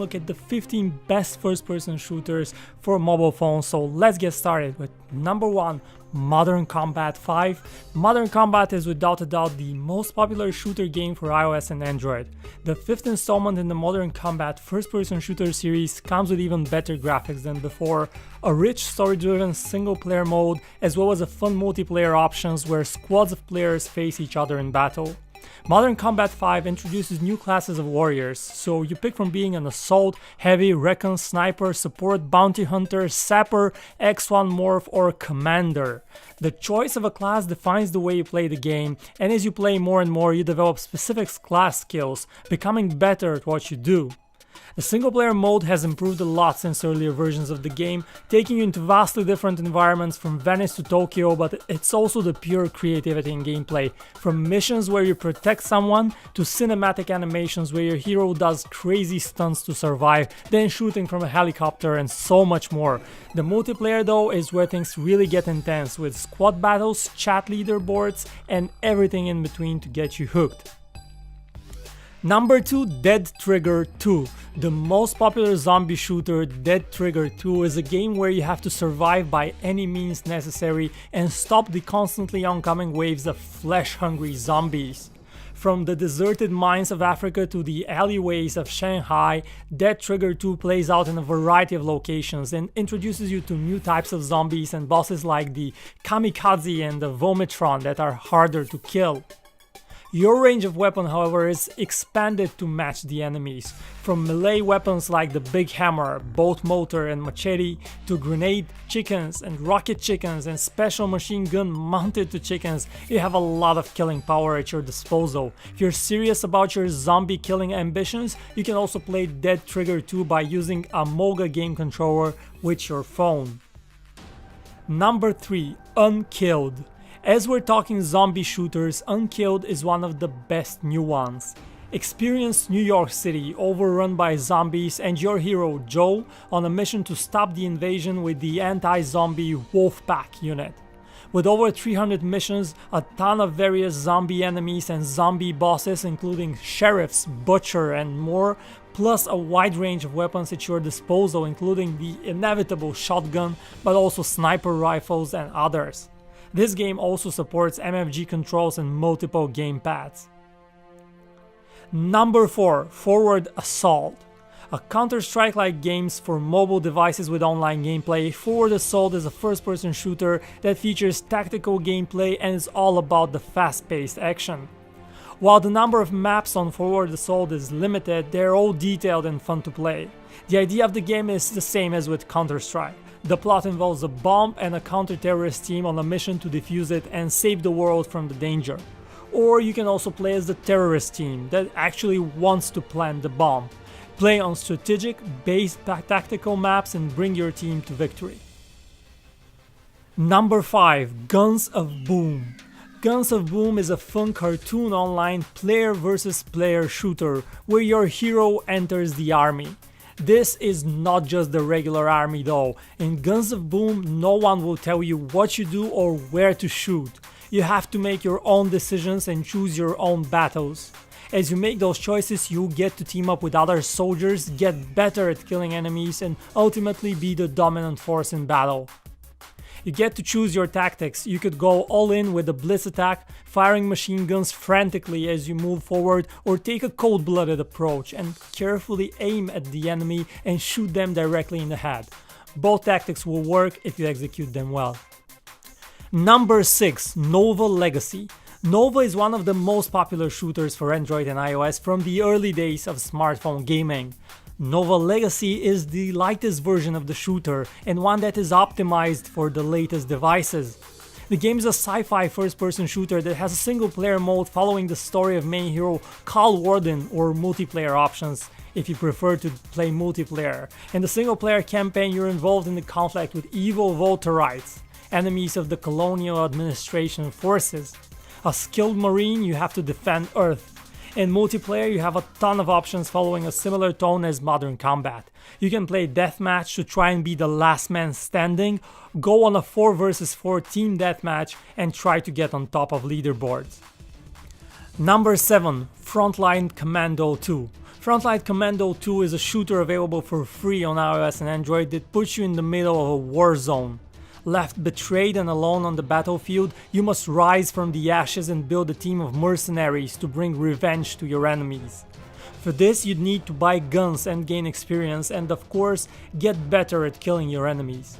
Look at the 15 best first-person shooters for mobile phones. So let's get started with number 1, Modern Combat 5. Modern Combat is without a doubt the most popular shooter game for iOS and Android. The 5th installment in the Modern Combat first-person shooter series comes with even better graphics than before, a rich story-driven single-player mode, as well as a fun multiplayer options where squads of players face each other in battle. Modern Combat 5 introduces new classes of warriors, so you pick from being an assault, heavy, recon, sniper, support, bounty hunter, sapper, X1 morph, or commander. The choice of a class defines the way you play the game, and as you play more and more you develop specific class skills, becoming better at what you do. The single-player mode has improved a lot since earlier versions of the game, taking you into vastly different environments from Venice to Tokyo, but it's also the pure creativity in gameplay, from missions where you protect someone to cinematic animations where your hero does crazy stunts to survive, then shooting from a helicopter and so much more. The multiplayer though is where things really get intense, with squad battles, chat leaderboards, and everything in between to get you hooked. Number 2, Dead Trigger 2. The most popular zombie shooter, Dead Trigger 2, is a game where you have to survive by any means necessary and stop the constantly oncoming waves of flesh-hungry zombies. From the deserted mines of Africa to the alleyways of Shanghai, Dead Trigger 2 plays out in a variety of locations and introduces you to new types of zombies and bosses like the Kamikaze and the Vomitron that are harder to kill. Your range of weapon, however, is expanded to match the enemies, from melee weapons like the Big Hammer, Bolt Motor and Machete, to grenade chickens and rocket chickens and special machine gun mounted to chickens. You have a lot of killing power at your disposal. If you're serious about your zombie killing ambitions, you can also play Dead Trigger 2 by using a N.O.V.A game controller with your phone. Number 3, Unkilled. As we're talking zombie shooters, Unkilled is one of the best new ones. Experience New York City overrun by zombies and your hero Joe on a mission to stop the invasion with the anti-zombie Wolfpack unit. With over 300 missions, a ton of various zombie enemies and zombie bosses including sheriffs, butcher and more, plus a wide range of weapons at your disposal including the inevitable shotgun, but also sniper rifles and others. This game also supports MFG controls and multiple gamepads. Number 4, Forward Assault. A Counter-Strike-like games for mobile devices with online gameplay, Forward Assault is a first-person shooter that features tactical gameplay and is all about the fast-paced action. While the number of maps on Forward Assault is limited, they're all detailed and fun to play. The idea of the game is the same as with Counter-Strike. The plot involves a bomb and a counter-terrorist team on a mission to defuse it and save the world from the danger. Or you can also play as the terrorist team that actually wants to plant the bomb. Play on strategic, based tactical maps and bring your team to victory. Number 5, Guns of Boom. Guns of Boom is a fun cartoon online player versus player shooter where your hero enters the army. This is not just the regular army though. In Guns of Boom, no one will tell you what you do or where to shoot. You have to make your own decisions and choose your own battles. As you make those choices, you get to team up with other soldiers, get better at killing enemies, and ultimately be the dominant force in battle. You get to choose your tactics. You could go all in with a blitz attack, firing machine guns frantically as you move forward, or take a cold-blooded approach and carefully aim at the enemy and shoot them directly in the head. Both tactics will work if you execute them well. Number 6, N.O.V.A Legacy. N.O.V.A is one of the most popular shooters for Android and iOS from the early days of smartphone gaming. N.O.V.A Legacy is the lightest version of the shooter and one that is optimized for the latest devices. The game is a sci-fi first-person shooter that has a single-player mode following the story of main hero Cal Warden, or multiplayer options if you prefer to play multiplayer. In the single-player campaign, you're involved in the conflict with evil Volterites, enemies of the colonial administration forces. A skilled marine, you have to defend Earth. In multiplayer, you have a ton of options following a similar tone as Modern Combat. You can play deathmatch to try and be the last man standing, go on a 4 vs 4 team deathmatch and try to get on top of leaderboards. Number 7, Frontline Commando 2. Frontline Commando 2 is a shooter available for free on iOS and Android that puts you in the middle of a war zone. Left betrayed and alone on the battlefield, you must rise from the ashes and build a team of mercenaries to bring revenge to your enemies. For this, you'd need to buy guns and gain experience, and of course, get better at killing your enemies.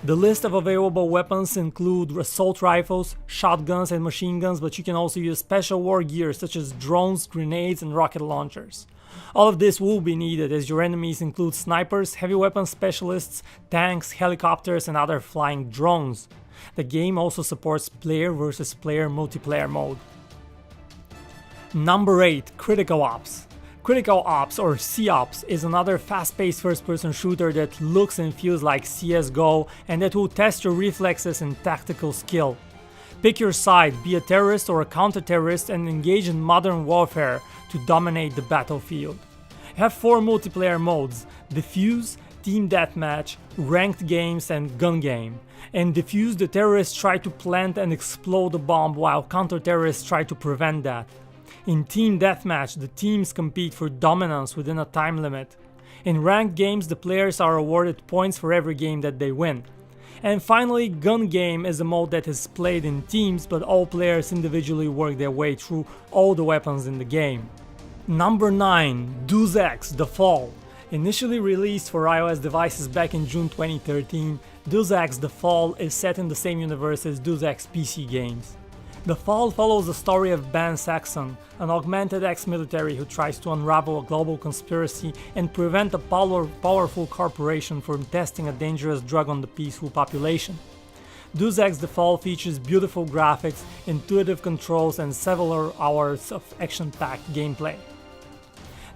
The list of available weapons include assault rifles, shotguns and machine guns, but you can also use special war gear such as drones, grenades and rocket launchers. All of this will be needed as your enemies include snipers, heavy weapons specialists, tanks, helicopters and other flying drones. The game also supports player versus player multiplayer mode. Number 8. Critical Ops. Critical Ops, or COps, is another fast-paced first-person shooter that looks and feels like CSGO and that will test your reflexes and tactical skill. Pick your side, be a terrorist or a counter-terrorist, and engage in modern warfare to dominate the battlefield. You have 4 multiplayer modes: Defuse, Team Deathmatch, Ranked Games and Gun Game. In Defuse, the terrorists try to plant and explode a bomb while counter-terrorists try to prevent that. In Team Deathmatch, the teams compete for dominance within a time limit. In Ranked Games, the players are awarded points for every game that they win. And finally, Gun Game is a mode that is played in teams, but all players individually work their way through all the weapons in the game. Number 9. Deus Ex: The Fall. Initially released for iOS devices back in June 2013, Deus Ex: The Fall is set in the same universe as Deus Ex PC games. The Fall follows the story of Ben Saxon, an augmented ex-military who tries to unravel a global conspiracy and prevent a powerful corporation from testing a dangerous drug on the peaceful population. Deus Ex: The Fall features beautiful graphics, intuitive controls and several hours of action-packed gameplay.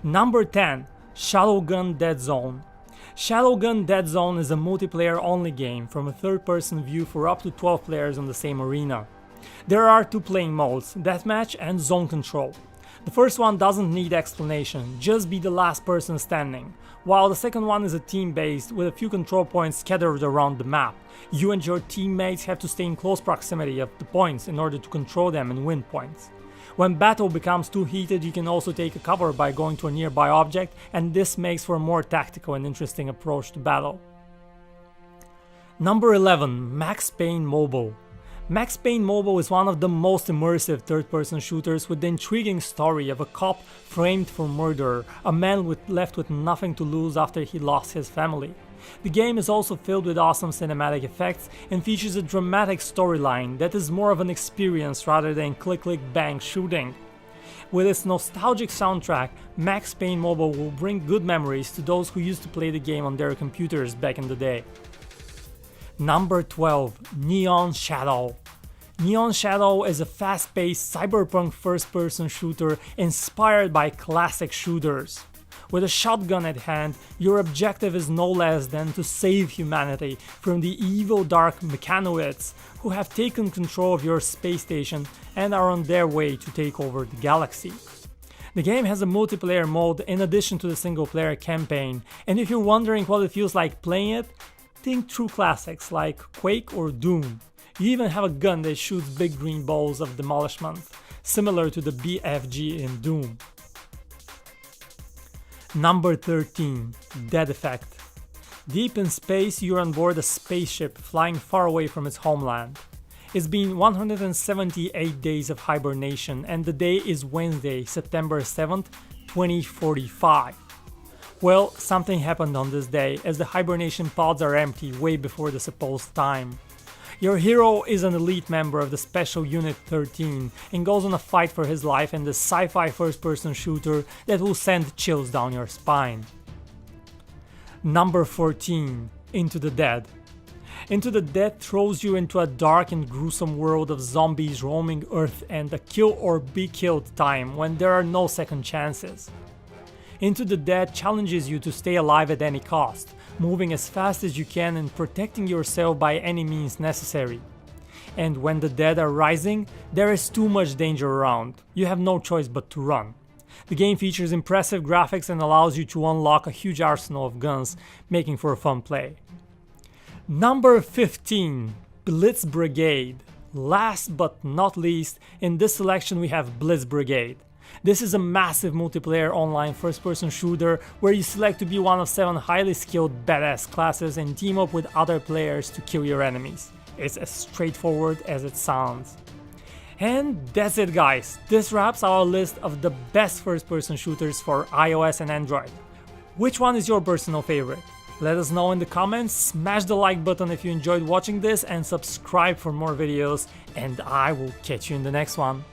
Number 10. Shadowgun DeadZone. Shadowgun DeadZone is a multiplayer-only game from a third-person view for up to 12 players on the same arena. There are 2 playing modes, Deathmatch and Zone Control. The first one doesn't need explanation, just be the last person standing, while the second one is a team-based with a few control points scattered around the map. You and your teammates have to stay in close proximity of the points in order to control them and win points. When battle becomes too heated, you can also take a cover by going to a nearby object, and this makes for a more tactical and interesting approach to battle. Number 11. Payne Mobile. Payne Mobile is one of the most immersive third-person shooters with the intriguing story of a cop framed for murder, a man left with nothing to lose after he lost his family. The game is also filled with awesome cinematic effects and features a dramatic storyline that is more of an experience rather than click-click-bang shooting. With its nostalgic soundtrack, Payne Mobile will bring good memories to those who used to play the game on their computers back in the day. Number 12. Neon Shadow. Neon Shadow is a fast-paced cyberpunk first-person shooter inspired by classic shooters. With a shotgun at hand, your objective is no less than to save humanity from the evil dark mechanoids who have taken control of your space station and are on their way to take over the galaxy. The game has a multiplayer mode in addition to the single-player campaign, and if you're wondering what it feels like playing it, think true classics like Quake or Doom. You even have a gun that shoots big green balls of demolishment, similar to the BFG in Doom. Number 13. Dead Effect. Deep in space, you're on board a spaceship flying far away from its homeland. It's been 178 days of hibernation and the day is Wednesday, September 7th, 2045. Well, something happened on this day as the hibernation pods are empty way before the supposed time. Your hero is an elite member of the Special Unit 13 and goes on a fight for his life in this sci-fi first-person shooter that will send chills down your spine. Number 14. Into the Dead. Into the Dead throws you into a dark and gruesome world of zombies roaming Earth and a kill or be killed time when there are no second chances. Into the Dead challenges you to stay alive at any cost, moving as fast as you can and protecting yourself by any means necessary. And when the dead are rising, there is too much danger around. You have no choice but to run. The game features impressive graphics and allows you to unlock a huge arsenal of guns, making for a fun play. Number 15. Blitz Brigade. Last but not least, in this selection we have Blitz Brigade. This is a massive multiplayer online first-person shooter where you select to be one of 7 highly skilled badass classes and team up with other players to kill your enemies. It's as straightforward as it sounds. And that's it guys, this wraps our list of the best first-person shooters for iOS and Android. Which one is your personal favorite? Let us know in the comments, smash the like button if you enjoyed watching this and subscribe for more videos, and I will catch you in the next one.